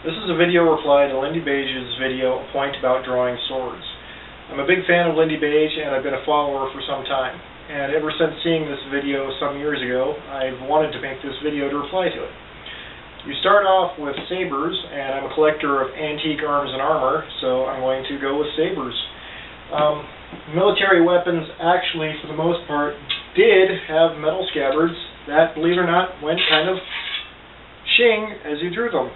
This is a video reply to Lindybeige's video, A Point About Drawing Swords. I'm a big fan of Lindybeige and I've been a follower for some time. And ever since seeing this video some years ago, I've wanted to make this video to reply to it. You start off with sabers, and I'm a collector of antique arms and armor, so I'm going to go with sabers. Military weapons actually, for the most part, did have metal scabbards that, believe it or not, went kind of shing as you drew them.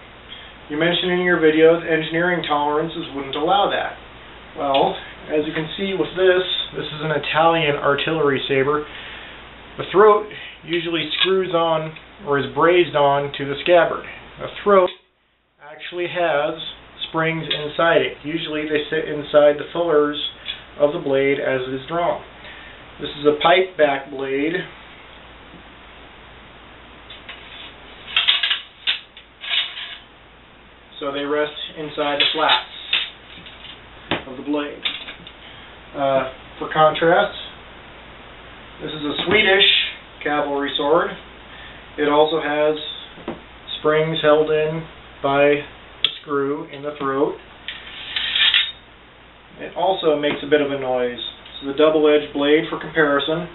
You mentioned in your video that engineering tolerances wouldn't allow that. Well, as you can see with this is an Italian artillery saber. The throat usually screws on or is brazed on to the scabbard. The throat actually has springs inside it. Usually they sit inside the fillers of the blade as it is drawn. This is a pipe back blade. So they rest inside the flats of the blade. For contrast, this is a Swedish cavalry sword. It also has springs held in by a screw in the throat. It also makes a bit of a noise. This is a double-edged blade for comparison.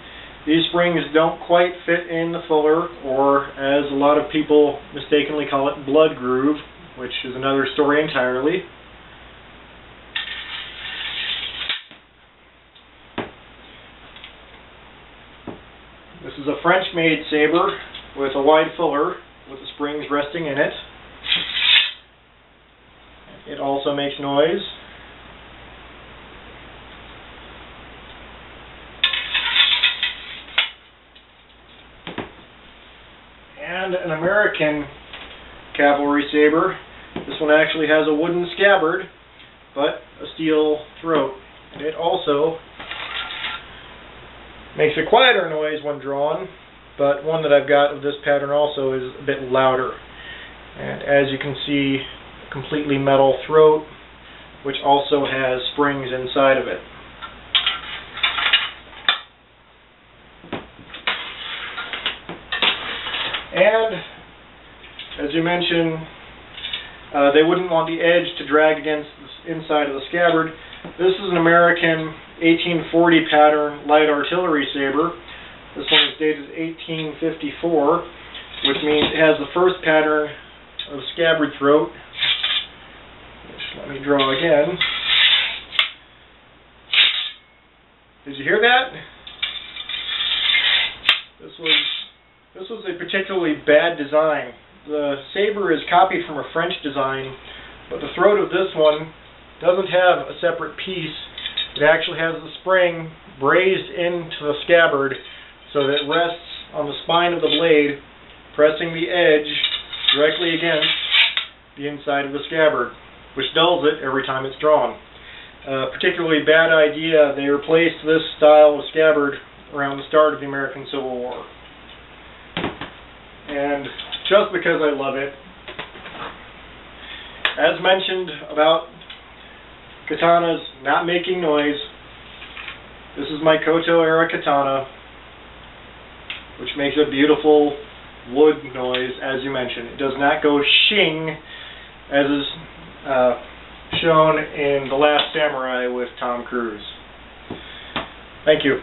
These springs don't quite fit in the filler, or as a lot of people mistakenly call it, blood groove, which is another story entirely. This is a French-made saber with a wide filler with the springs resting in it. It also makes noise. And an American cavalry saber. This one actually has a wooden scabbard, but a steel throat. And it also makes a quieter noise when drawn, but one that I've got of this pattern also is a bit louder. And as you can see, a completely metal throat, which also has springs inside of it. And as you mentioned, they wouldn't want the edge to drag against the inside of the scabbard. This is an American 1840 pattern light artillery saber. This one is dated 1854, which means it has the first pattern of scabbard throat. Let me draw again. Did you hear that? This was a particularly bad design. The saber is copied from a French design, but the throat of this one doesn't have a separate piece. It actually has the spring brazed into the scabbard so that it rests on the spine of the blade, pressing the edge directly against the inside of the scabbard, which dulls it every time it's drawn. Particularly bad idea. They replaced this style of scabbard around the start of the American Civil War. And just because I love it, as mentioned about katanas not making noise, this is my Koto era katana, which makes a beautiful wood noise, as you mentioned. It does not go shing, as is shown in The Last Samurai with Tom Cruise. Thank you.